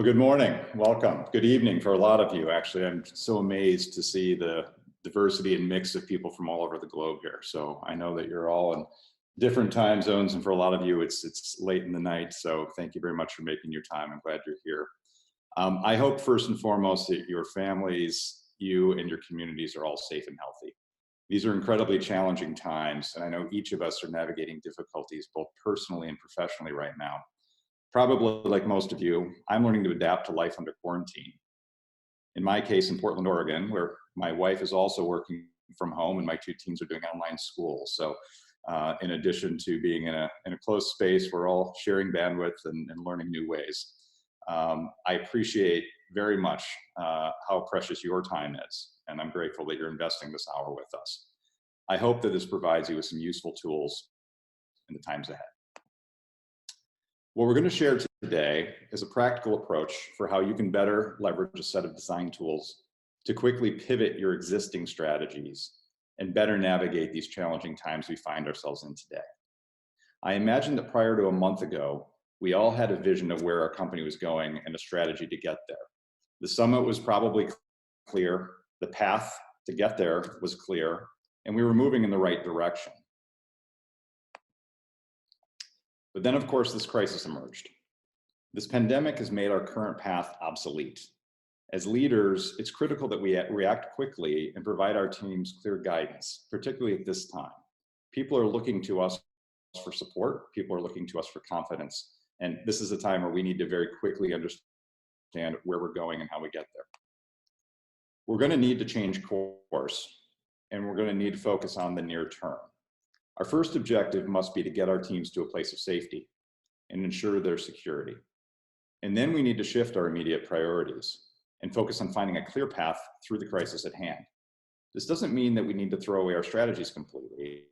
Well, good morning. Welcome. Good evening for a lot of you. Actually, I'm so amazed to see the diversity and mix of people from all over the globe here. So I know that you're all in different time zones, and for a lot of you, it's late in the night. So thank you very much for making your time. I'm glad you're here. I hope first and foremost that your families, you and your communities are all safe and healthy. These are incredibly challenging times, and I know each of us are navigating difficulties both personally and professionally right now. Probably like most of you, I'm learning to adapt to life under quarantine. In my case, in Portland, Oregon, where my wife is also working from home and my two teens are doing online school. So in addition to being in a closed space, we're all sharing bandwidth and learning new ways. I appreciate very much how precious your time is, and I'm grateful that you're investing this hour with us. I hope that this provides you with some useful tools in the times ahead. What we're going to share today is a practical approach for how you can better leverage a set of design tools to quickly pivot your existing strategies and better navigate these challenging times we find ourselves in today. I imagine that prior to a month ago, we all had a vision of where our company was going and a strategy to get there. The summit was probably clear, the path to get there was clear, and we were moving in the right direction. But then, of course, this crisis emerged. This pandemic has made our current path obsolete. As leaders, it's critical that we react quickly and provide our teams clear guidance, particularly at this time. People are looking to us for support. People are looking to us for confidence. And this is a time where we need to very quickly understand where we're going and how we get there. We're going to need to change course, and we're going to need to focus on the near term. Our first objective must be to get our teams to a place of safety and ensure their security. And then we need to shift our immediate priorities and focus on finding a clear path through the crisis at hand. This doesn't mean that we need to throw away our strategies completely,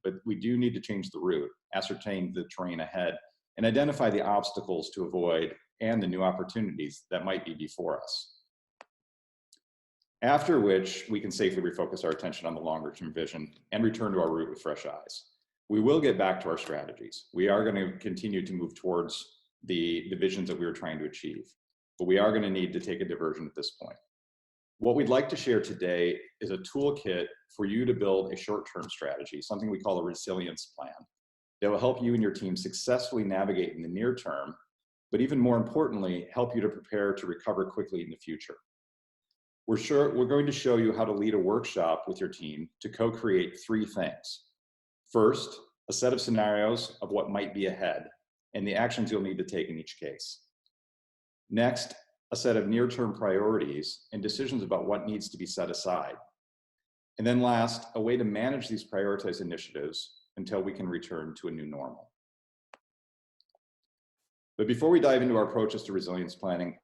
but we do need to change the route, ascertain the terrain ahead, and identify the obstacles to avoid and the new opportunities that might be before us. After which, we can safely refocus our attention on the longer-term vision and return to our route with fresh eyes. We will get back to our strategies. We are going to continue to move towards the visions that we were trying to achieve, but we are going to need to take a diversion at this point. What we'd like to share today is a toolkit for you to build a short-term strategy, something we call a resilience plan, that will help you and your team successfully navigate in the near term, but even more importantly, help you to prepare to recover quickly in the future. We're going to show you how to lead a workshop with your team to co-create three things. First, a set of scenarios of what might be ahead and the actions you'll need to take in each case. Next, a set of near-term priorities and decisions about what needs to be set aside. And then last, a way to manage these prioritized initiatives until we can return to a new normal. But before we dive into our approaches to resilience planning,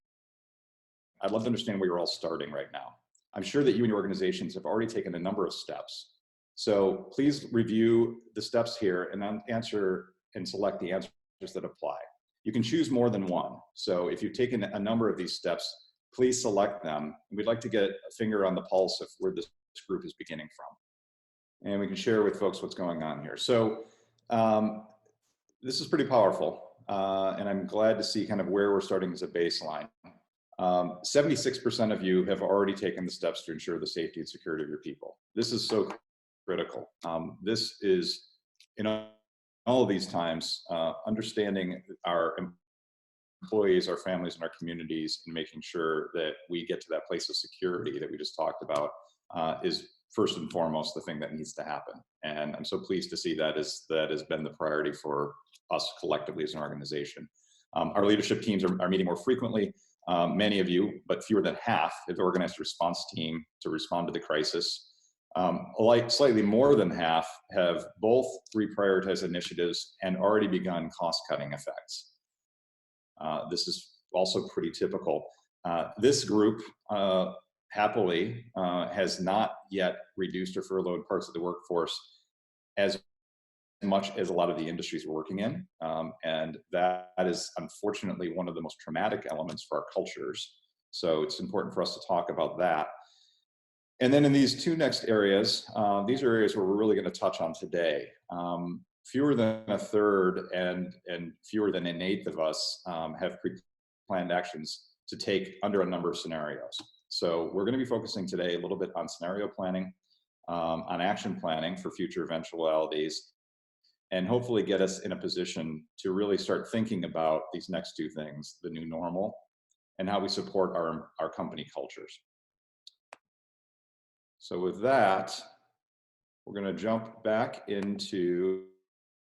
I'd love to understand where you're all starting right now. I'm sure that you and your organizations have already taken a number of steps. So please review the steps here and then answer and select the answers that apply. You can choose more than one. So if you've taken a number of these steps, please select them. We'd like to get a finger on the pulse of where this group is beginning from. And we can share with folks what's going on here. So this is pretty powerful. And I'm glad to see kind of where we're starting as a baseline. 76% of you have already taken the steps to ensure the safety and security of your people. This is so critical. This is, in all of these times, understanding our employees, our families, and our communities, and making sure that we get to that place of security that we just talked about is first and foremost the thing that needs to happen. And I'm so pleased to see that has been the priority for us collectively as an organization. Our leadership teams are meeting more frequently. Many of you, but fewer than half, have organized a response team to respond to the crisis. Slightly more than half have both reprioritized initiatives and already begun cost-cutting effects. This is also pretty typical. This group, happily, has not yet reduced or furloughed parts of the workforce as much as a lot of the industries we're working in. And that is unfortunately one of the most traumatic elements for our cultures. So it's important for us to talk about that. And then in these two next areas, these are areas where we're really going to touch on today. Fewer than a third and fewer than an eighth of us have planned actions to take under a number of scenarios. So we're going to be focusing today a little bit on scenario planning, on action planning for future eventualities, and hopefully get us in a position to really start thinking about these next two things, the new normal and how we support our company cultures. So with that, we're going to jump back into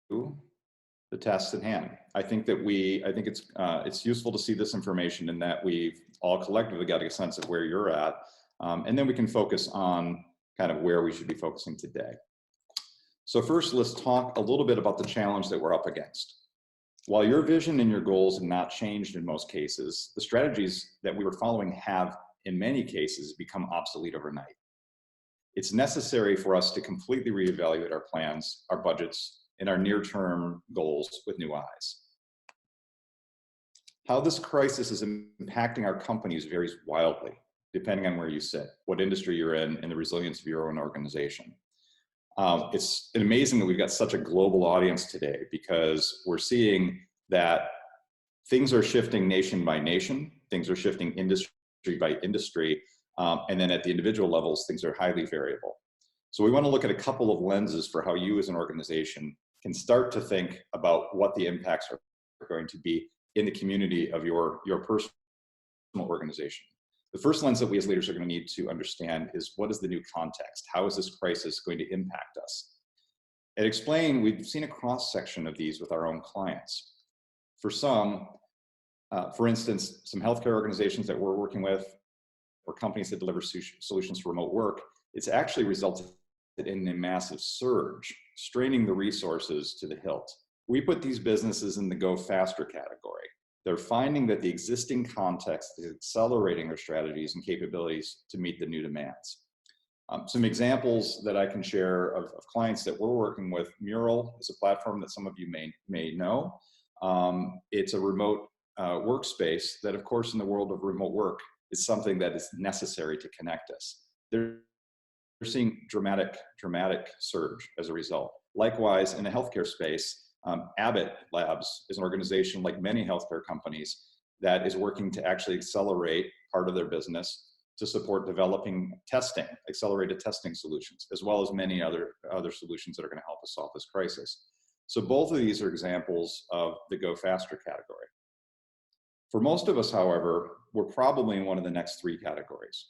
the tasks at hand. I think it's useful to see this information in that we've all collectively got a sense of where you're at, and then we can focus on kind of where we should be focusing today. So first, let's talk a little bit about the challenge that we're up against. While your vision and your goals have not changed in most cases, the strategies that we were following have, in many cases, become obsolete overnight. It's necessary for us to completely reevaluate our plans, our budgets, and our near-term goals with new eyes. How this crisis is impacting our companies varies wildly, depending on where you sit, what industry you're in, and the resilience of your own organization. It's amazing that we've got such a global audience today, because we're seeing that things are shifting nation by nation, things are shifting industry by industry, and then at the individual levels, things are highly variable. So we want to look at a couple of lenses for how you as an organization can start to think about what the impacts are going to be in the community of your personal organization. The first lens that we as leaders are going to need to understand is, what is the new context? How is this crisis going to impact us? At XPLANE, we've seen a cross-section of these with our own clients. For some, for instance, some healthcare organizations that we're working with, or companies that deliver solutions for remote work, it's actually resulted in a massive surge, straining the resources to the hilt. We put these businesses in the go faster category. They're finding that the existing context is accelerating their strategies and capabilities to meet the new demands. Some examples that I can share of clients that we're working with: Mural is a platform that some of you may know. It's a remote workspace that, of course, in the world of remote work, is something that is necessary to connect us. They're seeing dramatic surge as a result. Likewise, in the healthcare space, Abbott Labs is an organization, like many healthcare companies, that is working to actually accelerate part of their business to support developing testing, accelerated testing solutions, as well as many other solutions that are going to help us solve this crisis. So both of these are examples of the go faster category. For most of us, however, we're probably in one of the next three categories.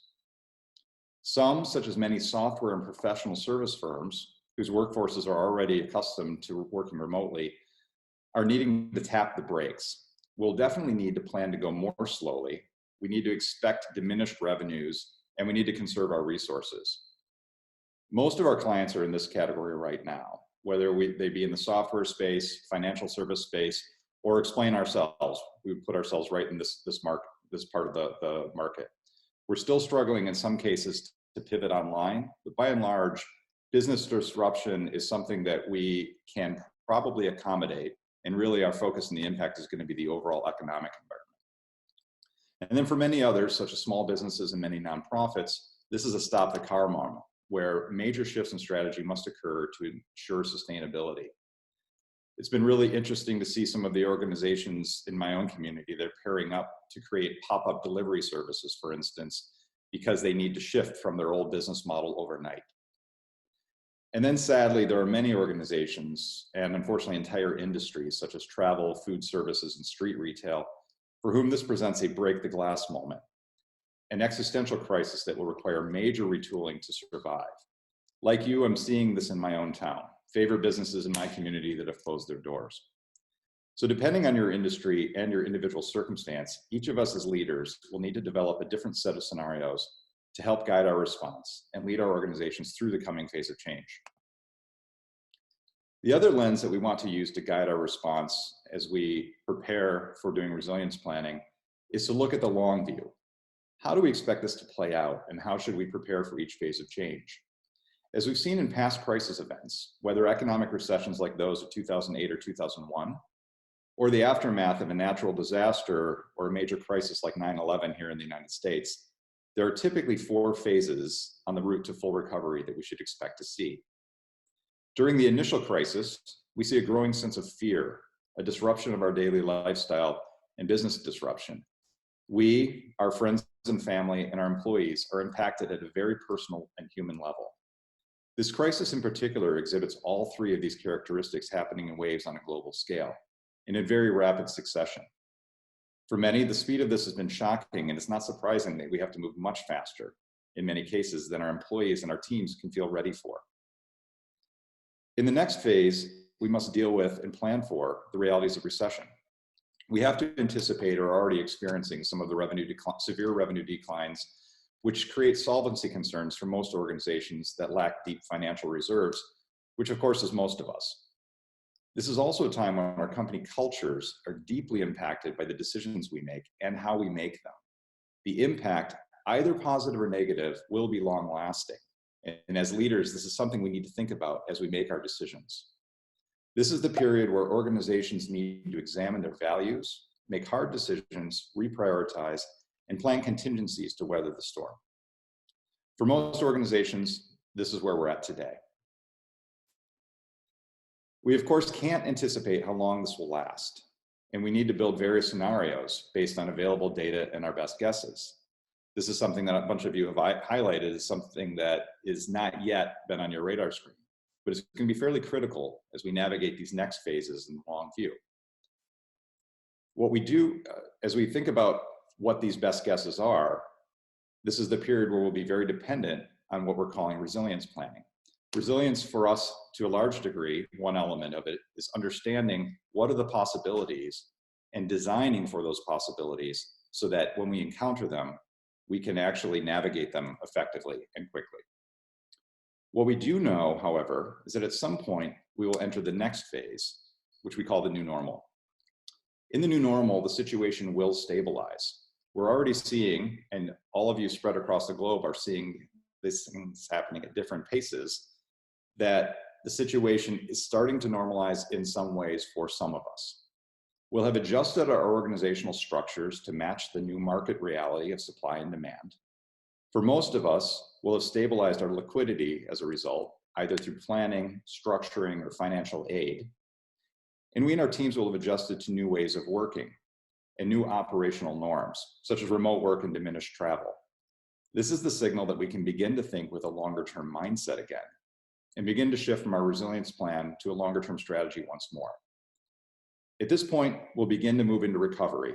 Some, such as many software and professional service firms, whose workforces are already accustomed to working remotely, are needing to tap the brakes. We'll definitely need to plan to go more slowly. We need to expect diminished revenues, and we need to conserve our resources. Most of our clients are in this category right now, whether they be in the software space, financial service space, or XPLANE ourselves. We put ourselves right in this part of the market. We're still struggling in some cases to pivot online, but by and large, business disruption is something that we can probably accommodate, and really our focus and the impact is going to be the overall economic environment. And then for many others, such as small businesses and many nonprofits, this is a stop the car moment, where major shifts in strategy must occur to ensure sustainability. It's been really interesting to see some of the organizations in my own community that are pairing up to create pop-up delivery services, for instance, because they need to shift from their old business model overnight. And then sadly, there are many organizations, and unfortunately entire industries, such as travel, food services, and street retail, for whom this presents a break the glass moment, an existential crisis that will require major retooling to survive. Like you, I'm seeing this in my own town, favorite businesses in my community that have closed their doors. So depending on your industry and your individual circumstance, each of us as leaders will need to develop a different set of scenarios to help guide our response and lead our organizations through the coming phase of change. The other lens that we want to use to guide our response as we prepare for doing resilience planning is to look at the long view. How do we expect this to play out, and how should we prepare for each phase of change? As we've seen in past crisis events, whether economic recessions like those of 2008 or 2001, or the aftermath of a natural disaster or a major crisis like 9/11 here in the United States, there are typically 4 phases on the route to full recovery that we should expect to see. During the initial crisis, we see a growing sense of fear, a disruption of our daily lifestyle, and business disruption. We, our friends and family, and our employees are impacted at a very personal and human level. This crisis in particular exhibits all three of these characteristics happening in waves on a global scale, in a very rapid succession. For many, the speed of this has been shocking, and it's not surprising that we have to move much faster, in many cases, than our employees and our teams can feel ready for. In the next phase, we must deal with and plan for the realities of recession. We have to anticipate or are already experiencing some of the severe revenue declines, which create solvency concerns for most organizations that lack deep financial reserves, which of course is most of us. This is also a time when our company cultures are deeply impacted by the decisions we make and how we make them. The impact, either positive or negative, will be long lasting. And as leaders, this is something we need to think about as we make our decisions. This is the period where organizations need to examine their values, make hard decisions, reprioritize, and plan contingencies to weather the storm. For most organizations, this is where we're at today. We, of course, can't anticipate how long this will last, and we need to build various scenarios based on available data and our best guesses. This is something that a bunch of you have highlighted as something that is not yet been on your radar screen, but it's going to be fairly critical as we navigate these next phases in the long view. What we do, as we think about what these best guesses are, this is the period where we'll be very dependent on what we're calling resilience planning. Resilience for us, to a large degree, one element of it is understanding what are the possibilities and designing for those possibilities so that when we encounter them, we can actually navigate them effectively and quickly. What we do know, however, is that at some point we will enter the next phase, which we call the new normal. In the new normal, the situation will stabilize. We're already seeing, and all of you spread across the globe are seeing these things happening at different paces, that the situation is starting to normalize in some ways for some of us. We'll have adjusted our organizational structures to match the new market reality of supply and demand. For most of us, we'll have stabilized our liquidity as a result, either through planning, structuring, or financial aid. And we and our teams will have adjusted to new ways of working and new operational norms, such as remote work and diminished travel. This is the signal that we can begin to think with a longer-term mindset again and begin to shift from our resilience plan to a longer-term strategy once more. At this point, we'll begin to move into recovery,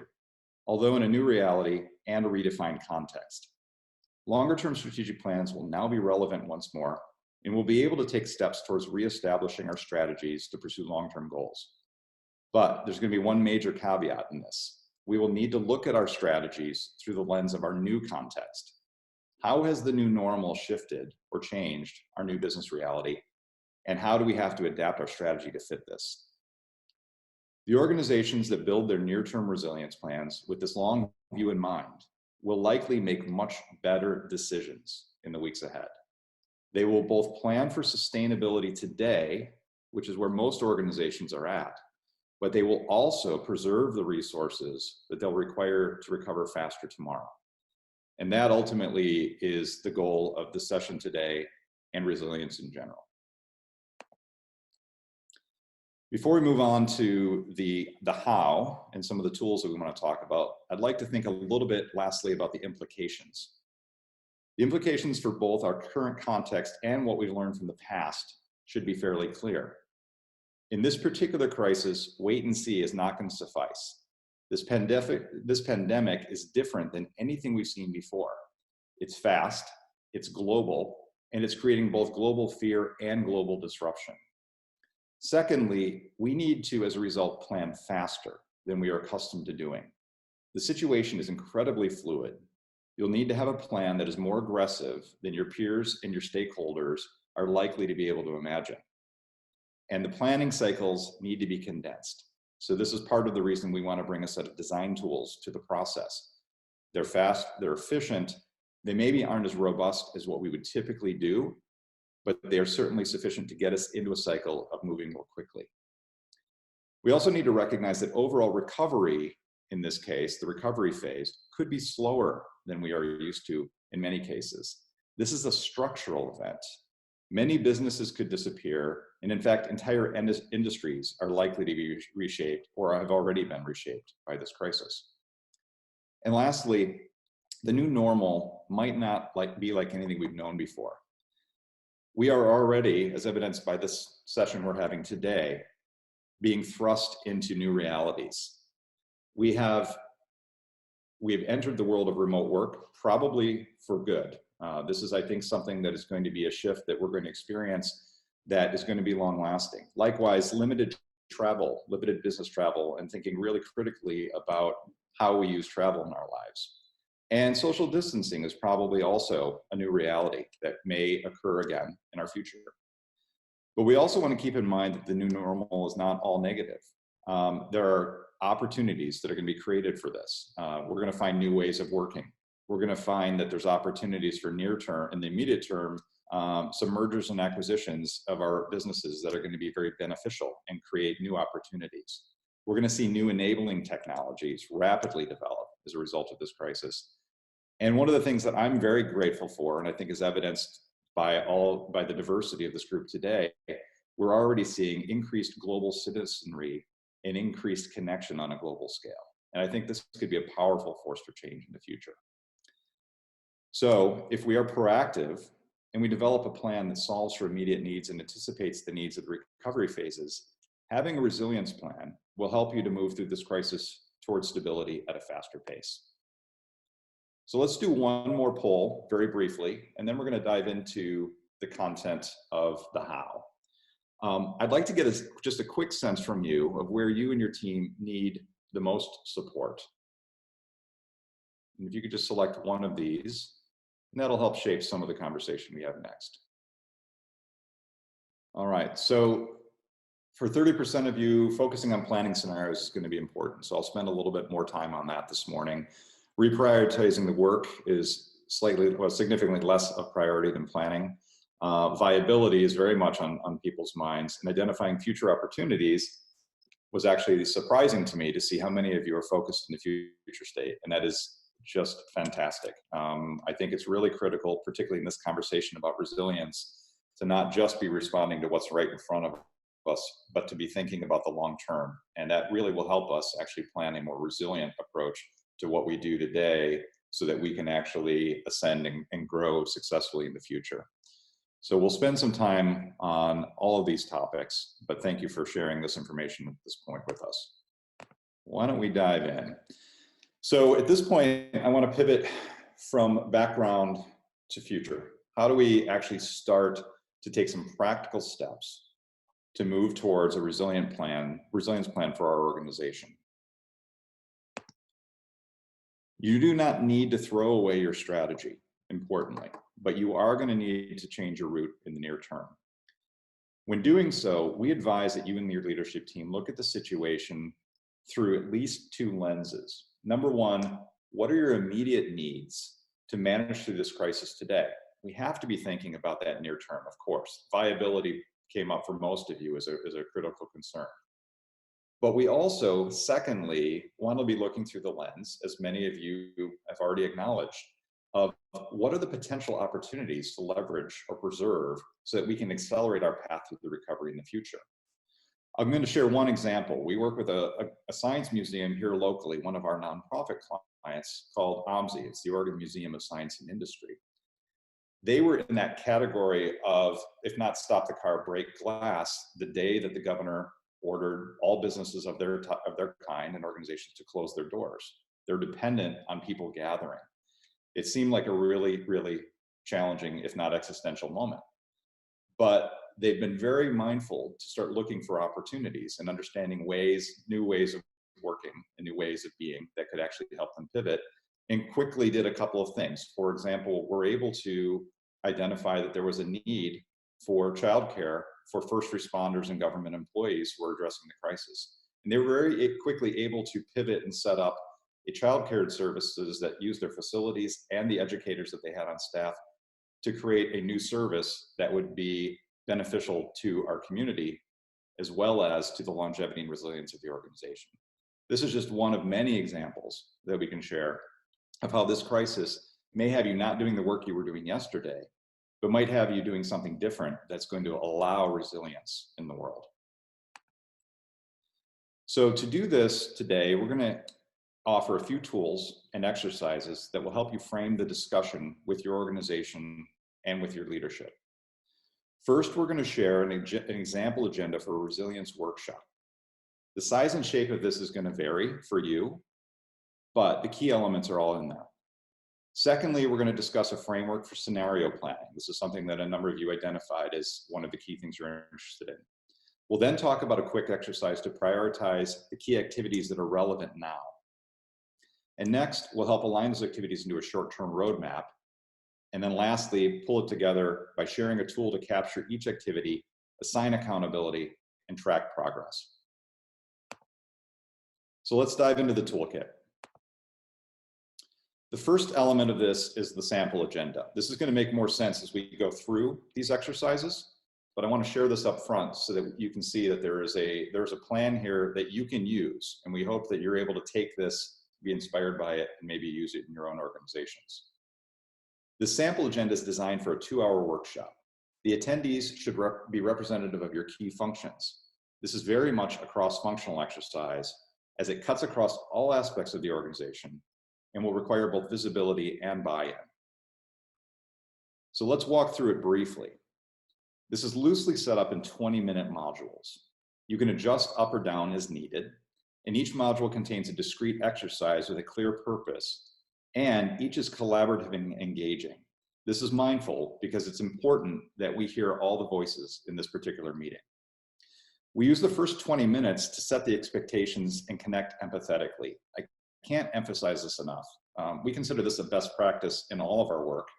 although in a new reality and a redefined context. Longer-term strategic plans will now be relevant once more, and we'll be able to take steps towards reestablishing our strategies to pursue long-term goals. But there's going to be one major caveat in this. We will need to look at our strategies through the lens of our new context. How has the new normal shifted or changed our new business reality? And how do we have to adapt our strategy to fit this? The organizations that build their near-term resilience plans with this long view in mind will likely make much better decisions in the weeks ahead. They will both plan for sustainability today, which is where most organizations are at, but they will also preserve the resources that they'll require to recover faster tomorrow. And that ultimately is the goal of the session today and resilience in general. Before we move on to the how and some of the tools that we want to talk about, I'd like to think a little bit lastly about the implications. The implications for both our current context and what we've learned from the past should be fairly clear. In this particular crisis, wait and see is not going to suffice. This pandemic is different than anything we've seen before. It's fast, it's global, and it's creating both global fear and global disruption. Secondly, we need to, as a result, plan faster than we are accustomed to doing. The situation is incredibly fluid. You'll need to have a plan that is more aggressive than your peers and your stakeholders are likely to be able to imagine. And the planning cycles need to be condensed. So this is part of the reason we want to bring a set of design tools to the process. They're fast, they're efficient, they maybe aren't as robust as what we would typically do, but they are certainly sufficient to get us into a cycle of moving more quickly. We also need to recognize that overall recovery, in this case, the recovery phase, could be slower than we are used to in many cases. This is a structural event. Many businesses could disappear, and in fact, entire industries are likely to be reshaped or have already been reshaped by this crisis. And lastly, the new normal might not be like anything we've known before. We are already, as evidenced by this session we're having today, being thrust into new realities. We've entered the world of remote work, probably for good. This is, I think, something that is going to be a shift that we're going to experience that is going to be long lasting. Likewise, limited travel, limited business travel, and thinking really critically about how we use travel in our lives. And social distancing is probably also a new reality that may occur again in our future. But we also want to keep in mind that the new normal is not all negative. There are opportunities that are going to be created for this. We're going to find new ways of working. We're going to find that there's opportunities for near term, in the immediate term, some mergers and acquisitions of our businesses that are going to be very beneficial and create new opportunities. We're going to see new enabling technologies rapidly develop as a result of this crisis. And one of the things that I'm very grateful for, and I think is evidenced by the diversity of this group today, we're already seeing increased global citizenry and increased connection on a global scale. And I think this could be a powerful force for change in the future. So if we are proactive and we develop a plan that solves for immediate needs and anticipates the needs of the recovery phases, having a resilience plan will help you to move through this crisis towards stability at a faster pace. So let's do one more poll very briefly, and then we're going to dive into the content of the how. I'd like to get just a quick sense from you of where you and your team need the most support. And if you could just select one of these, and that'll help shape some of the conversation we have next. All right, so for 30% of you, focusing on planning scenarios is going to be important. So I'll spend a little bit more time on that this morning. Reprioritizing the work is significantly less of priority than planning. Viability is very much on people's minds, and identifying future opportunities was actually surprising to me to see how many of you are focused in the future state, and that is just fantastic. I think it's really critical, particularly in this conversation about resilience, to not just be responding to what's right in front of us, but to be thinking about the long term, and that really will help us actually plan a more resilient approach to what we do today so that we can actually ascend and grow successfully in the future. So we'll spend some time on all of these topics, but thank you for sharing this information at this point with us. Why don't we dive in? So at this point, I want to pivot from background to future. How do we actually start to take some practical steps to move towards a resilience plan for our organization? You do not need to throw away your strategy, importantly, but you are going to need to change your route in the near term. When doing so, we advise that you and your leadership team look at the situation through at least two lenses. Number one, what are your immediate needs to manage through this crisis today? We have to be thinking about that near term, of course. Viability came up for most of you as a critical concern. But we also, secondly, want to be looking through the lens, as many of you have already acknowledged, of what are the potential opportunities to leverage or preserve so that we can accelerate our path to the recovery in the future. I'm going to share one example. We work with a science museum here locally, one of our nonprofit clients called OMSI. It's the Oregon Museum of Science and Industry. They were in that category of, if not stop the car, break glass, the day that the governor ordered all businesses of their kind and organizations to close their doors. They're dependent on people gathering. It seemed like a really, really challenging, if not existential moment. But they've been very mindful to start looking for opportunities and understanding new ways of working and new ways of being that could actually help them pivot, and quickly did a couple of things. For example, we're able to identify that there was a need for childcare for first responders and government employees who are addressing the crisis. And they were very quickly able to pivot and set up a childcare services that used their facilities and the educators that they had on staff to create a new service that would be beneficial to our community, as well as to the longevity and resilience of the organization. This is just one of many examples that we can share of how this crisis may have you not doing the work you were doing yesterday, but might have you doing something different that's going to allow resilience in the world. So to do this today, we're going to offer a few tools and exercises that will help you frame the discussion with your organization and with your leadership. First, we're going to share an example agenda for a resilience workshop. The size and shape of this is going to vary for you, but the key elements are all in there. Secondly, we're going to discuss a framework for scenario planning. This is something that a number of you identified as one of the key things you're interested in. We'll then talk about a quick exercise to prioritize the key activities that are relevant now. And next, we'll help align those activities into a short-term roadmap. And then lastly, pull it together by sharing a tool to capture each activity, assign accountability, and track progress. So let's dive into the toolkit. The first element of this is the sample agenda. This is going to make more sense as we go through these exercises, but I want to share this up front so that you can see that there's a plan here that you can use, and we hope that you're able to take this, be inspired by it, and maybe use it in your own organizations. The sample agenda is designed for a 2-hour workshop. The attendees should be representative of your key functions. This is very much a cross-functional exercise as it cuts across all aspects of the organization and will require both visibility and buy-in. So let's walk through it briefly. This is loosely set up in 20-minute modules. You can adjust up or down as needed, and each module contains a discrete exercise with a clear purpose, and each is collaborative and engaging. This is mindful because it's important that we hear all the voices in this particular meeting. We use the first 20 minutes to set the expectations and connect empathetically. I can't emphasize this enough. We consider this a best practice in all of our work.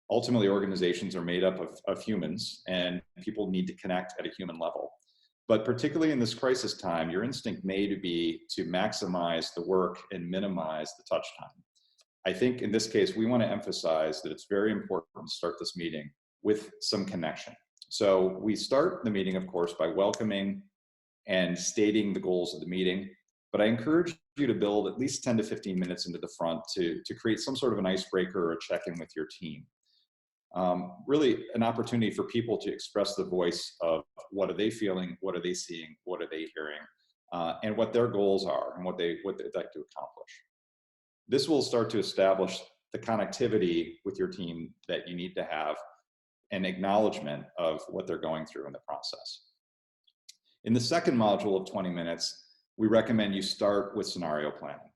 Ultimately, organizations are made up of humans, and people need to connect at a human level. But particularly in this crisis time, your instinct may be to maximize the work and minimize the touch time. I think in this case, we want to emphasize that it's very important to start this meeting with some connection. So we start the meeting, of course, by welcoming and stating the goals of the meeting. But I encourage you to build at least 10 to 15 minutes into the front to create some sort of an icebreaker or a check-in with your team. Really an opportunity for people to express the voice of what are they feeling, what are they seeing, what are they hearing, and what their goals are and what they'd like to accomplish. This will start to establish the connectivity with your team that you need to have, an acknowledgement of what they're going through in the process. In the second module of 20 minutes, we recommend you start with scenario planning.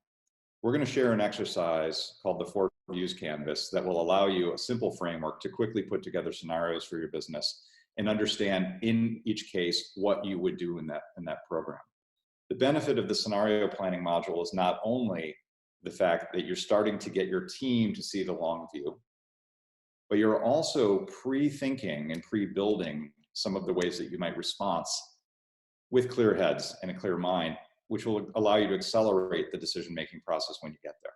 We're going to share an exercise called the 4 Views Canvas that will allow you a simple framework to quickly put together scenarios for your business and understand in each case what you would do in that program. The benefit of the scenario planning module is not only the fact that you're starting to get your team to see the long view, but you're also pre-thinking and pre-building some of the ways that you might respond with clear heads and a clear mind, which will allow you to accelerate the decision-making process when you get there.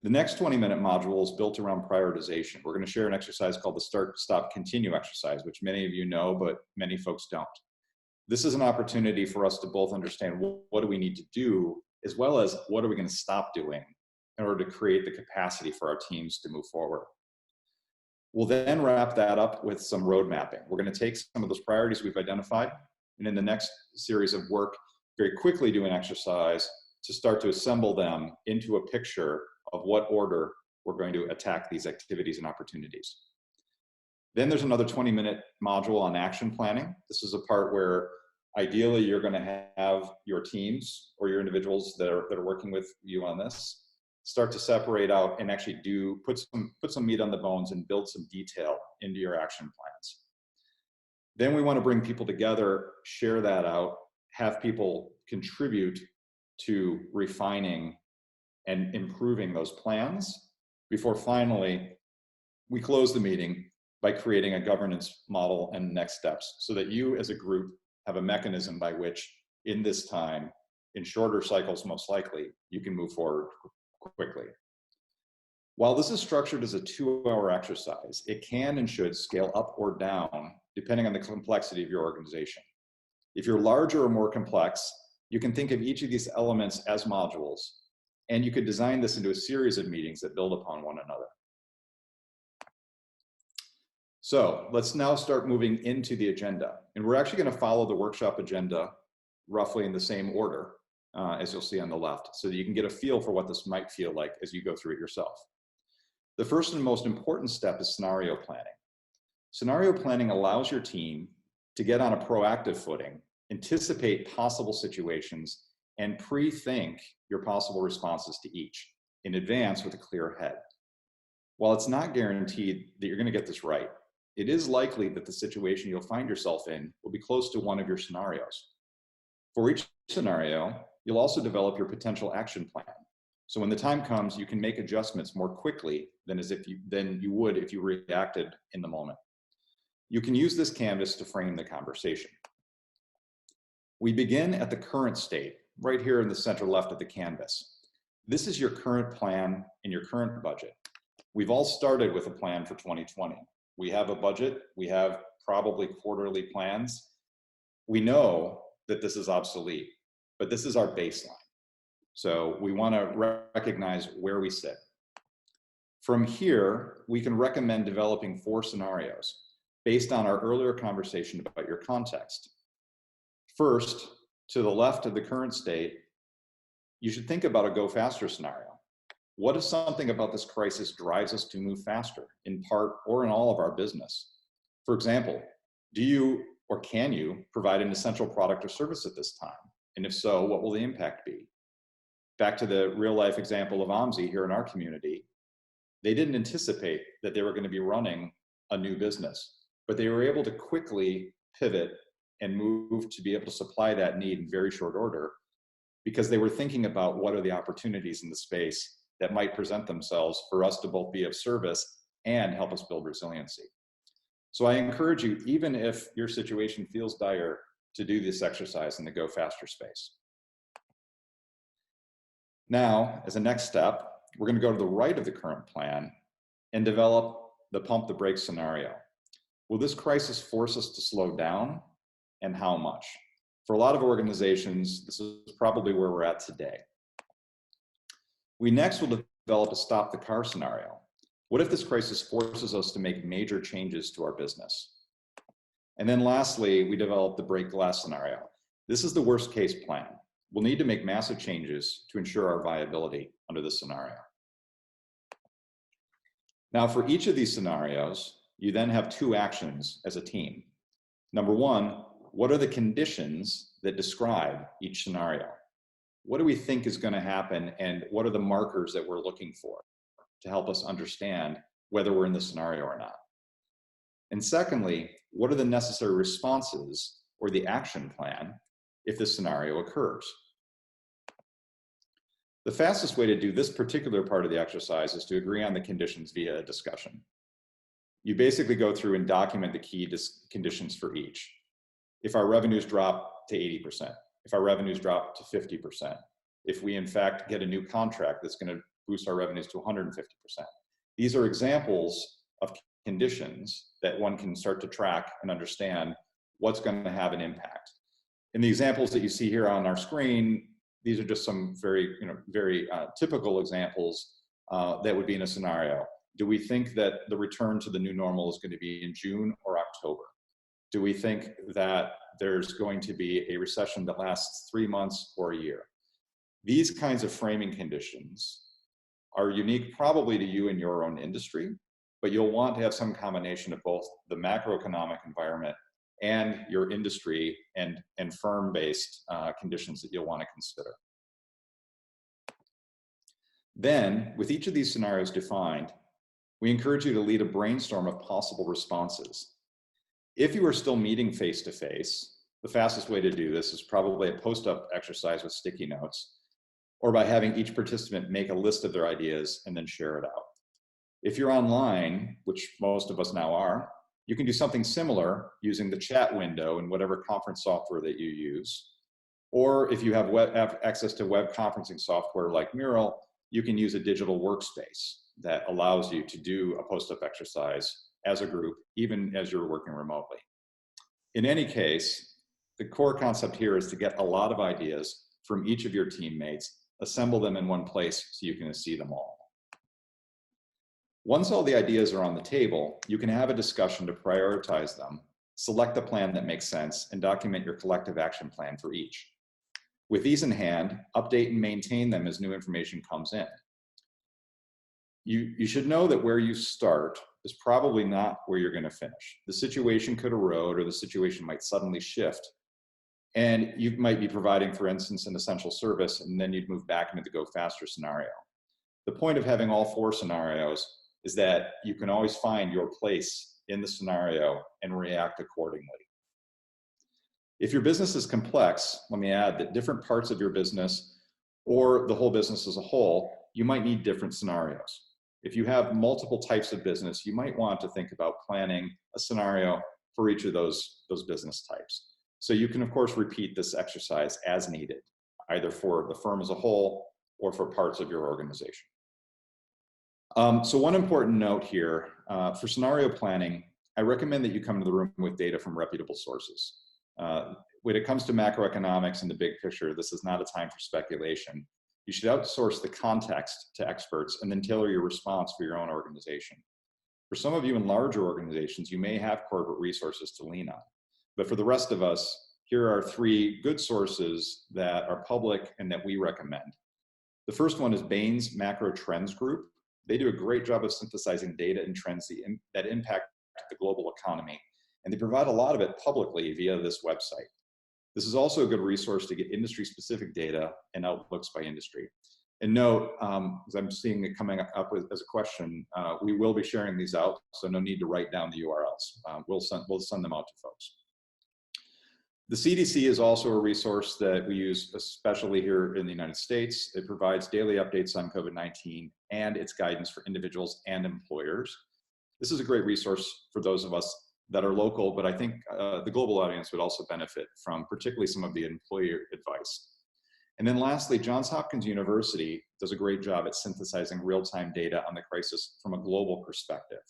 The next 20-minute module is built around prioritization. We're going to share an exercise called the Start, Stop, Continue exercise, which many of you know, but many folks don't. This is an opportunity for us to both understand what do we need to do, as well as what are we going to stop doing in order to create the capacity for our teams to move forward. We'll then wrap that up with some road mapping. We're going to take some of those priorities we've identified, and in the next series of work, very quickly do an exercise to start to assemble them into a picture of what order we're going to attack these activities and opportunities. Then there's another 20-minute module on action planning. This is a part where ideally you're going to have your teams or your individuals that are working with you on this start to separate out and actually put some meat on the bones and build some detail into your action plans. Then we want to bring people together, share that out, have people contribute to refining and improving those plans before finally we close the meeting by creating a governance model and next steps so that you as a group have a mechanism by which in this time, in shorter cycles most likely, you can move forward quickly. While this is structured as a 2-hour exercise, it can and should scale up or down depending on the complexity of your organization. If you're larger or more complex, you can think of each of these elements as modules, and you could design this into a series of meetings that build upon one another. So let's now start moving into the agenda. And we're actually going to follow the workshop agenda roughly in the same order. as you'll see on the left, so that you can get a feel for what this might feel like as you go through it yourself. The first and most important step is scenario planning. Scenario planning allows your team to get on a proactive footing, anticipate possible situations, and pre-think your possible responses to each in advance with a clear head. While it's not guaranteed that you're going to get this right, it is likely that the situation you'll find yourself in will be close to one of your scenarios. For each scenario, you'll also develop your potential action plan. So when the time comes, you can make adjustments more quickly than you would if you reacted in the moment. You can use this canvas to frame the conversation. We begin at the current state, right here in the center left of the canvas. This is your current plan and your current budget. We've all started with a plan for 2020. We have a budget, we have probably quarterly plans. We know that this is obsolete, but this is our baseline. So we want to recognize where we sit. From here, we can recommend developing 4 scenarios based on our earlier conversation about your context. First, to the left of the current state, you should think about a go faster scenario. What if something about this crisis drives us to move faster, in part or in all of our business? For example, do you or can you provide an essential product or service at this time? And if so, what will the impact be? Back to the real life example of OMSI here in our community, they didn't anticipate that they were going to be running a new business, but they were able to quickly pivot and move to be able to supply that need in very short order because they were thinking about what are the opportunities in the space that might present themselves for us to both be of service and help us build resiliency. So I encourage you, even if your situation feels dire, to do this exercise in the go faster space. Now, as a next step, we're going to go to the right of the current plan and develop the pump the brakes scenario. Will this crisis force us to slow down, and how much? For a lot of organizations, this is probably where we're at today. We next will develop a stop the car scenario. What if this crisis forces us to make major changes to our business? And then lastly, we develop the break glass scenario. This is the worst case plan. We'll need to make massive changes to ensure our viability under this scenario. Now, for each of these scenarios, you then have 2 actions as a team. Number 1, what are the conditions that describe each scenario? What do we think is going to happen, and what are the markers that we're looking for to help us understand whether we're in the scenario or not? And secondly, what are the necessary responses or the action plan if this scenario occurs? The fastest way to do this particular part of the exercise is to agree on the conditions via a discussion. You basically go through and document the key conditions for each. If our revenues drop to 80%, if our revenues drop to 50%, if we in fact get a new contract that's going to boost our revenues to 150%. These are examples of conditions that one can start to track and understand what's going to have an impact. In the examples that you see here on our screen, these are just some very typical examples that would be in a scenario. Do we think that the return to the new normal is going to be in June or October? Do we think that there's going to be a recession that lasts 3 months or a year? These kinds of framing conditions are unique probably to you and your own industry, but you'll want to have some combination of both the macroeconomic environment and your industry and firm-based conditions that you'll want to consider. Then, with each of these scenarios defined, we encourage you to lead a brainstorm of possible responses. If you are still meeting face-to-face, the fastest way to do this is probably a post-up exercise with sticky notes, or by having each participant make a list of their ideas and then share it out. If you're online, which most of us now are, you can do something similar using the chat window in whatever conference software that you use. Or if you have access to web conferencing software like Mural, you can use a digital workspace that allows you to do a post-up exercise as a group, even as you're working remotely. In any case, the core concept here is to get a lot of ideas from each of your teammates, assemble them in one place so you can see them all. Once all the ideas are on the table, you can have a discussion to prioritize them, select the plan that makes sense, and document your collective action plan for each. With these in hand, update and maintain them as new information comes in. You should know that where you start is probably not where you're going to finish. The situation could erode, or the situation might suddenly shift. And you might be providing, for instance, an essential service, and then you'd move back into the go faster scenario. The point of having all 4 scenarios is that you can always find your place in the scenario and react accordingly. If your business is complex, let me add that different parts of your business or the whole business as a whole, you might need different scenarios. If you have multiple types of business, you might want to think about planning a scenario for each of those business types. So you can, of course, repeat this exercise as needed, either for the firm as a whole or for parts of your organization. So one important note here, for scenario planning, I recommend that you come to the room with data from reputable sources. When it comes to macroeconomics and the big picture, this is not a time for speculation. You should outsource the context to experts and then tailor your response for your own organization. For some of you in larger organizations, you may have corporate resources to lean on. But for the rest of us, here are 3 good sources that are public and that we recommend. The first one is Bain's Macro Trends Group. They do a great job of synthesizing data and trends that impact the global economy, and they provide a lot of it publicly via this website. This is also a good resource to get industry-specific data and outlooks by industry. And note, as I'm seeing it coming up as a question, we will be sharing these out, so no need to write down the URLs. We'll send them out to folks. The CDC is also a resource that we use, especially here in the United States. It provides daily updates on COVID-19 and its guidance for individuals and employers. This is a great resource for those of us that are local, but I think the global audience would also benefit from particularly some of the employer advice. And then lastly, Johns Hopkins University does a great job at synthesizing real-time data on the crisis from a global perspective.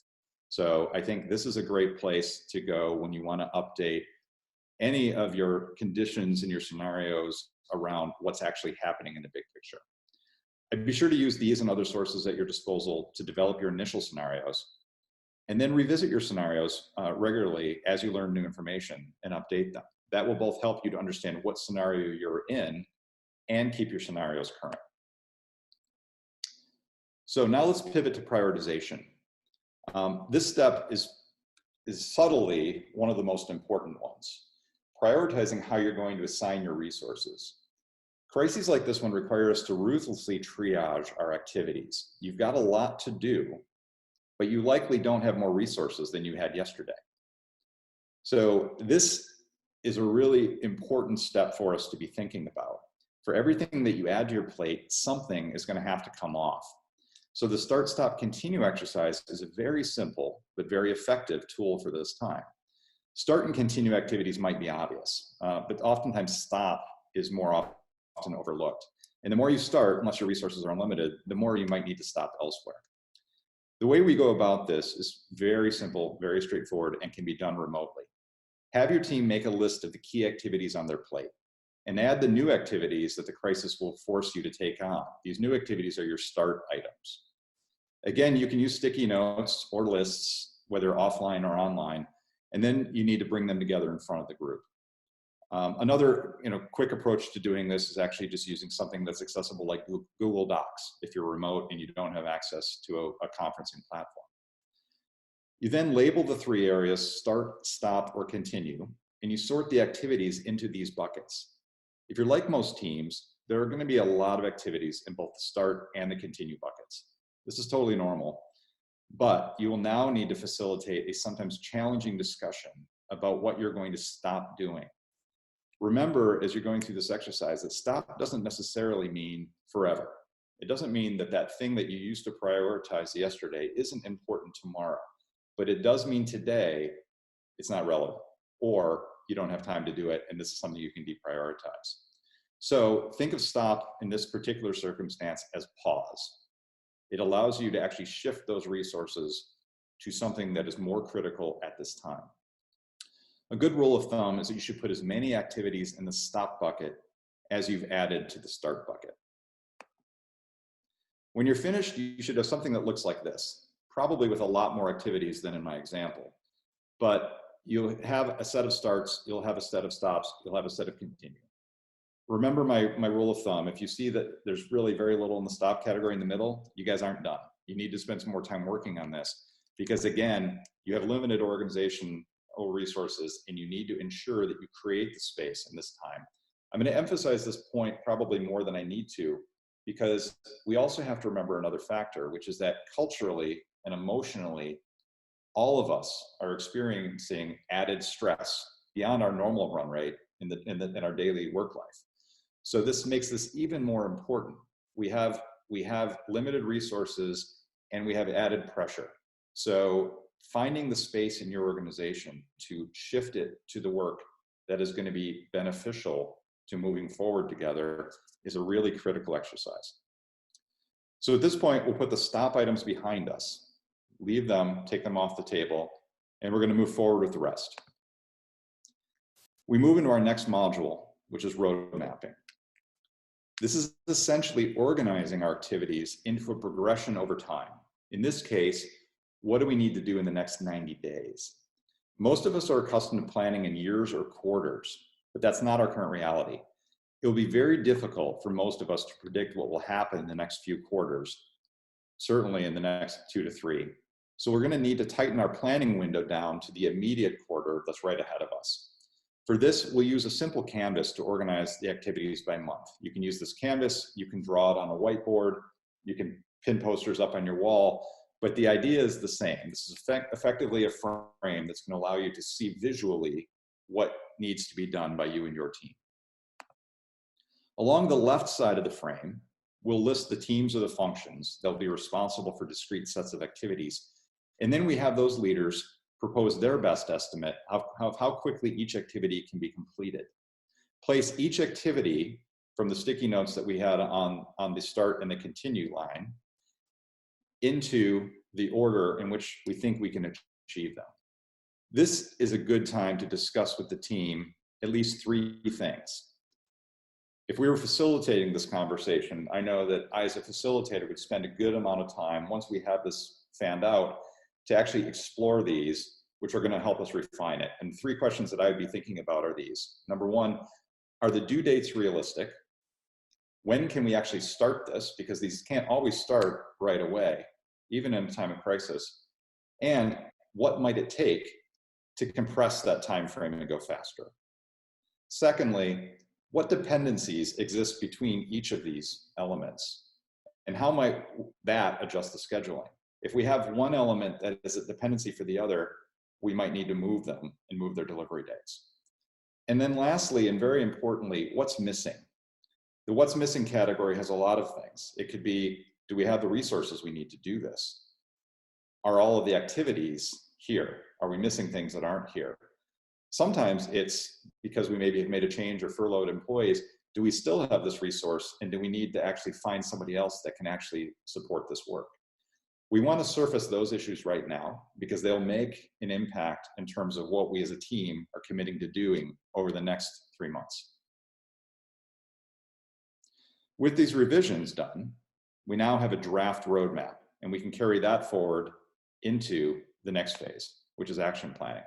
So I think this is a great place to go when you want to update any of your conditions in your scenarios around what's actually happening in the big picture. And be sure to use these and other sources at your disposal to develop your initial scenarios, and then revisit your scenarios regularly as you learn new information and update them. That will both help you to understand what scenario you're in and keep your scenarios current. So now let's pivot to prioritization. This step is subtly one of the most important ones. Prioritizing how you're going to assign your resources. Crises like this one require us to ruthlessly triage our activities. You've got a lot to do, but you likely don't have more resources than you had yesterday. So this is a really important step for us to be thinking about. For everything that you add to your plate, something is going to have to come off. So the start, stop, continue exercise is a very simple but very effective tool for this time. Start and continue activities might be obvious, but oftentimes stop is more often overlooked. And the more you start, unless your resources are unlimited, the more you might need to stop elsewhere. The way we go about this is very simple, very straightforward, and can be done remotely. Have your team make a list of the key activities on their plate and add the new activities that the crisis will force you to take on. These new activities are your start items. Again, you can use sticky notes or lists, whether offline or online, and then you need to bring them together in front of the group. Another quick approach to doing this is actually just using something that's accessible like Google Docs if you're remote and you don't have access to a conferencing platform. You then label the 3 areas, start, stop, or continue, and you sort the activities into these buckets. If you're like most teams, there are going to be a lot of activities in both the start and the continue buckets. This is totally normal. But you will now need to facilitate a sometimes challenging discussion about what you're going to stop doing. Remember, as you're going through this exercise, that stop doesn't necessarily mean forever. It doesn't mean that that thing that you used to prioritize yesterday isn't important tomorrow. But it does mean today it's not relevant, or you don't have time to do it, and this is something you can deprioritize. So think of stop in this particular circumstance as pause. It allows you to actually shift those resources to something that is more critical at this time. A good rule of thumb is that you should put as many activities in the stop bucket as you've added to the start bucket. When you're finished, you should have something that looks like this, probably with a lot more activities than in my example. But you'll have a set of starts, you'll have a set of stops, you'll have a set of continue. Remember my rule of thumb. If you see that there's really very little in the stop category in the middle, you guys aren't done. You need to spend some more time working on this, because again, you have limited organizational resources and you need to ensure that you create the space in this time. I'm going to emphasize this point probably more than I need to, because we also have to remember another factor, which is that culturally and emotionally, all of us are experiencing added stress beyond our normal run rate in our daily work life. So this makes this even more important. We have limited resources and we have added pressure. So finding the space in your organization to shift it to the work that is going to be beneficial to moving forward together is a really critical exercise. So at this point, we'll put the stop items behind us, leave them, take them off the table, and we're going to move forward with the rest. We move into our next module, which is road mapping. This is essentially organizing our activities into a progression over time. In this case, what do we need to do in the next 90 days? Most of us are accustomed to planning in years or quarters, but that's not our current reality. It will be very difficult for most of us to predict what will happen in the next few quarters, certainly in the next 2 to 3. So we're going to need to tighten our planning window down to the immediate quarter that's right ahead of us. For this, we'll use a simple canvas to organize the activities by month. You can use this canvas, you can draw it on a whiteboard, you can pin posters up on your wall, but the idea is the same. This is effectively a frame that's going to allow you to see visually what needs to be done by you and your team. Along the left side of the frame, we'll list the teams or the functions that will be responsible for discrete sets of activities. And then we have those leaders propose their best estimate of how quickly each activity can be completed. Place each activity from the sticky notes that we had on the start and the continue line into the order in which we think we can achieve them. This is a good time to discuss with the team at least 3 things. If we were facilitating this conversation, I know that I, as a facilitator, would spend a good amount of time, once we have this fanned out, to actually explore these, which are going to help us refine it. And 3 questions that I'd be thinking about are these. Number 1, are the due dates realistic? When can we actually start this? Because these can't always start right away, even in a time of crisis. And what might it take to compress that time frame and go faster? Secondly, what dependencies exist between each of these elements? And how might that adjust the scheduling? If we have one element that is a dependency for the other, we might need to move them and move their delivery dates. And then lastly, and very importantly, what's missing? The what's missing category has a lot of things. It could be, do we have the resources we need to do this? Are all of the activities here? Are we missing things that aren't here? Sometimes it's because we maybe have made a change or furloughed employees. Do we still have this resource, and do we need to actually find somebody else that can actually support this work? We want to surface those issues right now because they'll make an impact in terms of what we as a team are committing to doing over the next 3 months. With these revisions done, we now have a draft roadmap, and we can carry that forward into the next phase, which is action planning.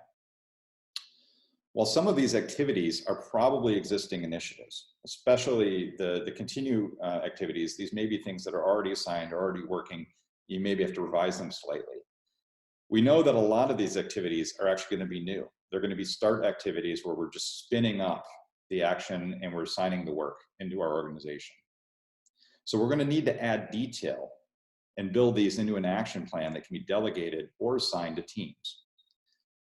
While some of these activities are probably existing initiatives, especially the continue activities, these may be things that are already assigned or already working. You maybe have to revise them slightly. We know that a lot of these activities are actually going to be new. They're going to be start activities where we're just spinning up the action and we're assigning the work into our organization. So we're going to need to add detail and build these into an action plan that can be delegated or assigned to teams.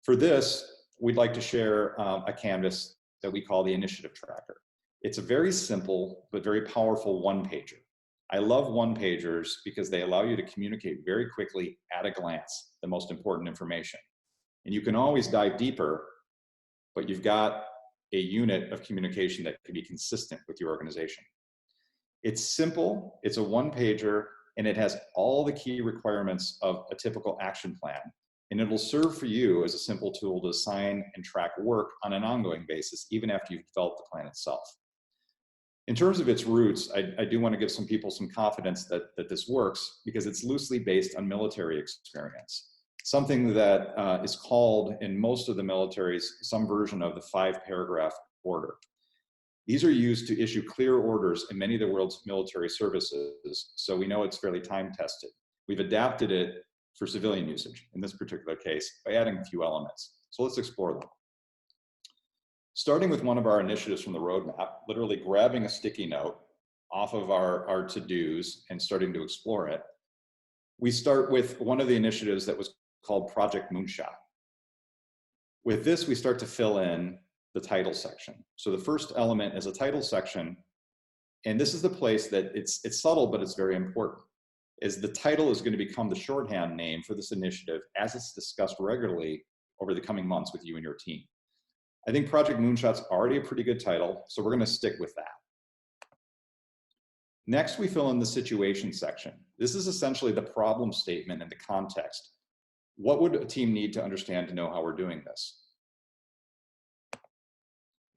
For this, we'd like to share a canvas that we call the initiative tracker. It's a very simple but very powerful one-pager. I love one-pagers because they allow you to communicate very quickly at a glance the most important information. And you can always dive deeper, but you've got a unit of communication that can be consistent with your organization. It's simple, it's a one-pager, and it has all the key requirements of a typical action plan. And it will serve for you as a simple tool to assign and track work on an ongoing basis, even after you've developed the plan itself. In terms of its roots, I do want to give some people some confidence that this works because it's loosely based on military experience. Something that is called in most of the militaries some version of the 5-paragraph order. These are used to issue clear orders in many of the world's military services, so we know it's fairly time-tested. We've adapted it for civilian usage, in this particular case, by adding a few elements. So let's explore them. Starting with one of our initiatives from the roadmap, literally grabbing a sticky note off of our to-dos and starting to explore it, we start with one of the initiatives that was called Project Moonshot. With this, we start to fill in the title section. So the first element is a title section, and this is the place that it's subtle, but it's very important, is the title is going to become the shorthand name for this initiative as it's discussed regularly over the coming months with you and your team. I think Project Moonshot's already a pretty good title, so we're going to stick with that. Next, we fill in the situation section. This is essentially the problem statement and the context. What would a team need to understand to know how we're doing this?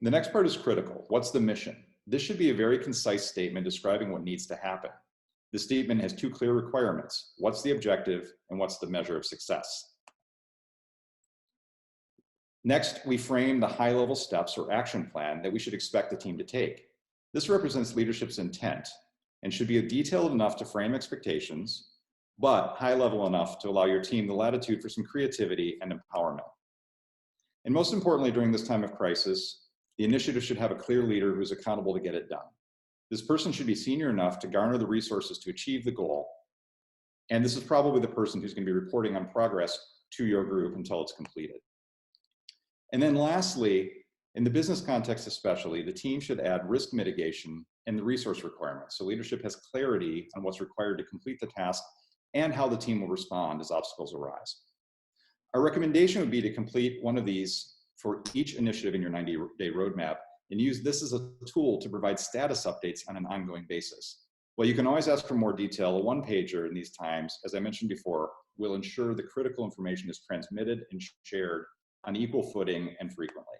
The next part is critical. What's the mission? This should be a very concise statement describing what needs to happen. The statement has two clear requirements. What's the objective and what's the measure of success? Next, we frame the high-level steps or action plan that we should expect the team to take. This represents leadership's intent and should be detailed enough to frame expectations, but high-level enough to allow your team the latitude for some creativity and empowerment. And most importantly, during this time of crisis, the initiative should have a clear leader who's accountable to get it done. This person should be senior enough to garner the resources to achieve the goal, and this is probably the person who's going to be reporting on progress to your group until it's completed. And then lastly, in the business context especially, the team should add risk mitigation and the resource requirements, so leadership has clarity on what's required to complete the task and how the team will respond as obstacles arise. Our recommendation would be to complete one of these for each initiative in your 90-day roadmap and use this as a tool to provide status updates on an ongoing basis. Well, you can always ask for more detail. A one-pager in these times, as I mentioned before, will ensure the critical information is transmitted and shared on equal footing and frequently.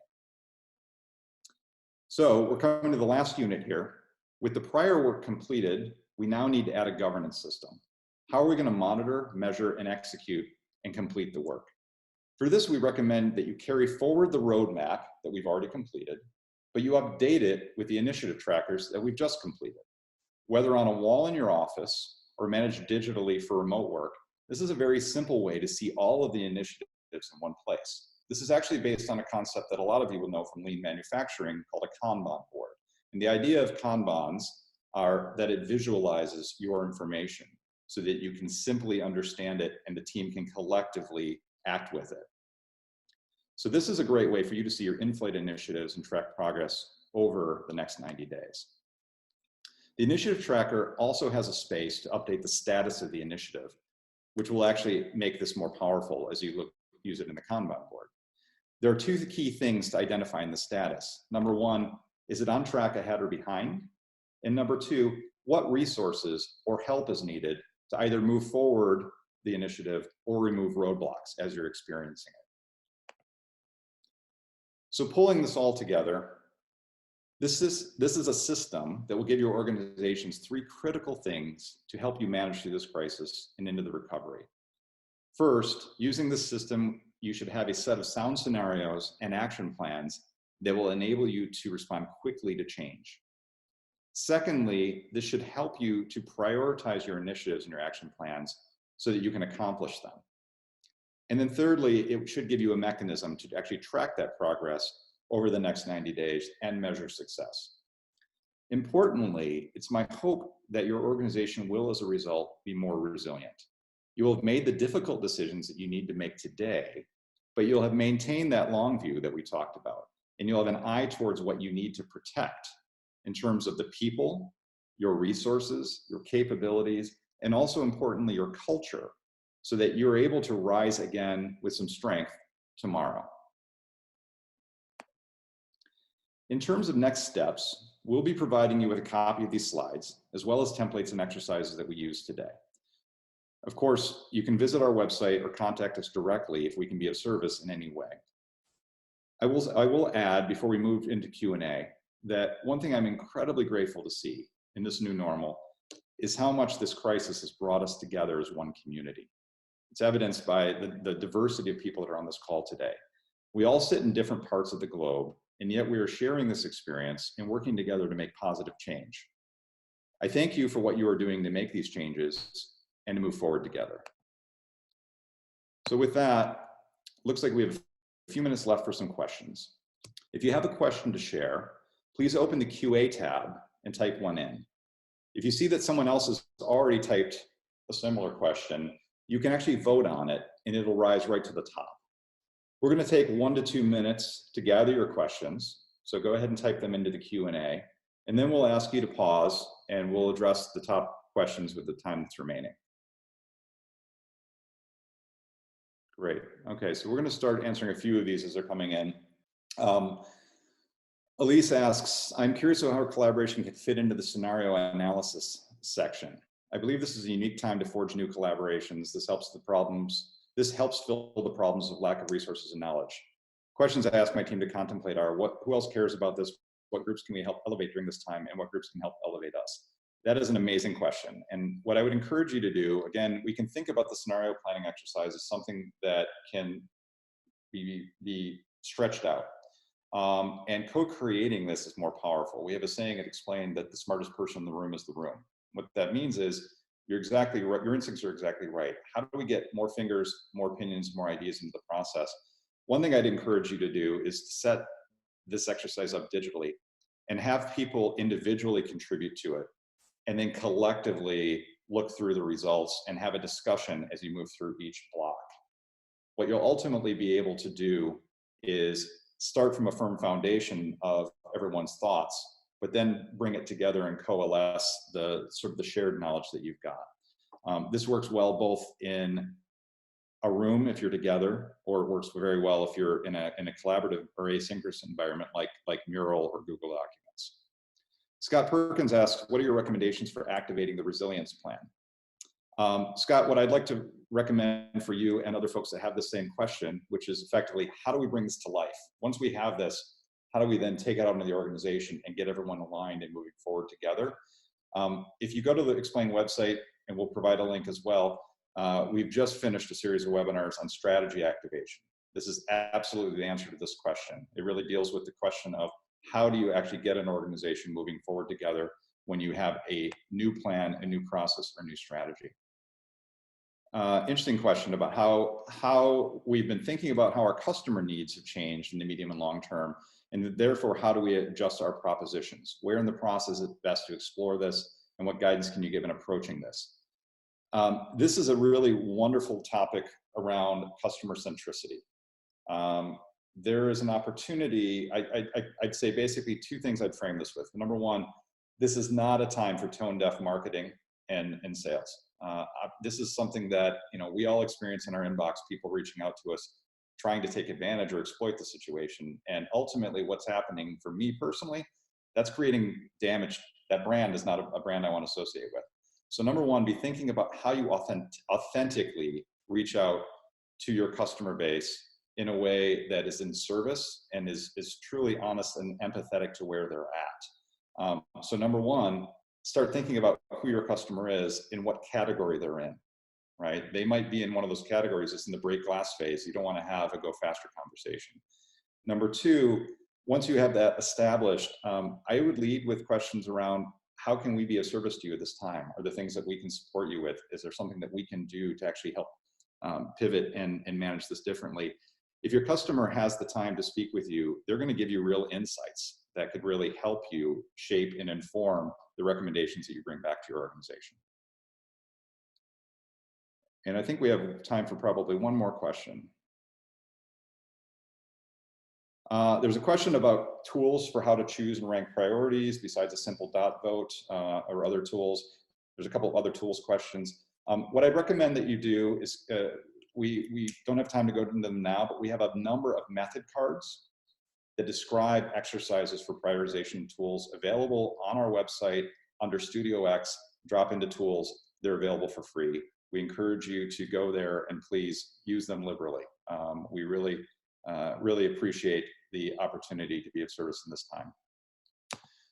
So we're coming to the last unit here. With the prior work completed, we now need to add a governance system. How are we going to monitor, measure, and execute and complete the work? For this, we recommend that you carry forward the roadmap that we've already completed, but you update it with the initiative trackers that we've just completed. Whether on a wall in your office or managed digitally for remote work, this is a very simple way to see all of the initiatives in one place. This is actually based on a concept that a lot of you will know from lean manufacturing called a Kanban board. And the idea of Kanbans are that it visualizes your information so that you can simply understand it and the team can collectively act with it. So this is a great way for you to see your in-flight initiatives and track progress over the next 90 days. The initiative tracker also has a space to update the status of the initiative, which will actually make this more powerful as you use it in the Kanban board. There are two key things to identifying the status. Number one, is it on track, ahead, or behind? And number two, what resources or help is needed to either move forward the initiative or remove roadblocks as you're experiencing it? So pulling this all together, this is a system that will give your organizations three critical things to help you manage through this crisis and into the recovery. First, using this system, you should have a set of sound scenarios and action plans that will enable you to respond quickly to change. Secondly, this should help you to prioritize your initiatives and your action plans so that you can accomplish them. And then thirdly, it should give you a mechanism to actually track that progress over the next 90 days and measure success. Importantly, it's my hope that your organization will, as a result, be more resilient. You will have made the difficult decisions that you need to make today, but you'll have maintained that long view that we talked about, and you'll have an eye towards what you need to protect in terms of the people, your resources, your capabilities, and also importantly, your culture, so that you're able to rise again with some strength tomorrow. In terms of next steps, we'll be providing you with a copy of these slides, as well as templates and exercises that we use today. Of course, you can visit our website or contact us directly if we can be of service in any way. I will add, before we move into Q&A, that one thing I'm incredibly grateful to see in this new normal is how much this crisis has brought us together as one community. It's evidenced by the diversity of people that are on this call today. We all sit in different parts of the globe, and yet we are sharing this experience and working together to make positive change. I thank you for what you are doing to make these changes and to move forward together. So with that, looks like we have a few minutes left for some questions. If you have a question to share, please open the QA tab and type one in. If you see that someone else has already typed a similar question, you can actually vote on it and it'll rise right to the top. We're going to take 1 to 2 minutes to gather your questions. So go ahead and type them into the Q&A, and then we'll ask you to pause and we'll address the top questions with the time that's remaining. Great. Okay, so we're going to start answering a few of these as they're coming in. Elise asks, I'm curious about how collaboration can fit into the scenario analysis section. I believe this is a unique time to forge new collaborations. This helps fill the problems of lack of resources and knowledge. Questions I ask my team to contemplate are, who else cares about this? What groups can we help elevate during this time? And what groups can help elevate us? That is an amazing question. And what I would encourage you to do, again, we can think about the scenario planning exercise as something that can be stretched out. And co-creating this is more powerful. We have a saying at XPLANE that the smartest person in the room is the room. What that means is you're exactly right. Your instincts are exactly right. How do we get more fingers, more opinions, more ideas into the process? One thing I'd encourage you to do is to set this exercise up digitally and have people individually contribute to it, and then collectively look through the results and have a discussion as you move through each block. What you'll ultimately be able to do is start from a firm foundation of everyone's thoughts, but then bring it together and coalesce the sort of the shared knowledge that you've got. This works well both in a room if you're together, or it works very well if you're in a collaborative or asynchronous environment like Mural or Google Documents. Scott Perkins asks, what are your recommendations for activating the resilience plan? Scott, what I'd like to recommend for you and other folks that have the same question, which is effectively, how do we bring this to life? Once we have this, how do we then take it out into the organization and get everyone aligned and moving forward together? If you go to the XPLANE website, and we'll provide a link as well, we've just finished a series of webinars on strategy activation. This is absolutely the answer to this question. It really deals with the question of how do you actually get an organization moving forward together when you have a new plan, a new process, or a new strategy. Interesting question about how we've been thinking about how our customer needs have changed in the medium and long term, and therefore how do we adjust our propositions? Where in the process is it best to explore this, and what guidance can you give in approaching this? This is a really wonderful topic around customer centricity. There is an opportunity, I'd say basically two things I'd frame this with. Number one, this is not a time for tone-deaf marketing and sales. This is something that we all experience in our inbox, people reaching out to us, trying to take advantage or exploit the situation. And ultimately what's happening for me personally, that's creating damage. That brand is not a brand I want to associate with. So number one, be thinking about how you authentically reach out to your customer base in a way that is in service and is truly honest and empathetic to where they're at. So number one, start thinking about who your customer is and what category they're in, right? They might be in one of those categories that's in the break glass phase. You don't want to have a go faster conversation. Number two, once you have that established, I would lead with questions around how can we be of service to you at this time? Are there things that we can support you with? Is there something that we can do to actually help pivot and manage this differently? If your customer has the time to speak with you, they're going to give you real insights that could really help you shape and inform the recommendations that you bring back to your organization. And I think we have time for probably one more question. There's a question about tools for how to choose and rank priorities besides a simple dot vote or other tools. There's a couple of other tools questions. What I'd recommend that you do is, we don't have time to go into them now, but we have a number of method cards that describe exercises for prioritization tools available on our website under Studio X. Drop into tools. They're available for free. We encourage you to go there and please use them liberally. We really appreciate the opportunity to be of service in this time.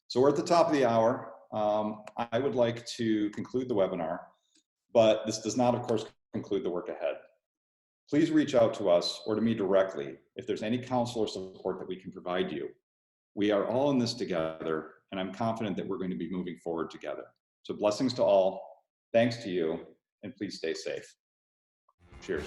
So we're at the top of the hour. I would like to conclude the webinar, but this does not, of course, conclude the work ahead. Please reach out to us or to me directly if there's any counsel or support that we can provide you. We are all in this together, and I'm confident that we're going to be moving forward together. So blessings to all, thanks to you, and please stay safe. Cheers.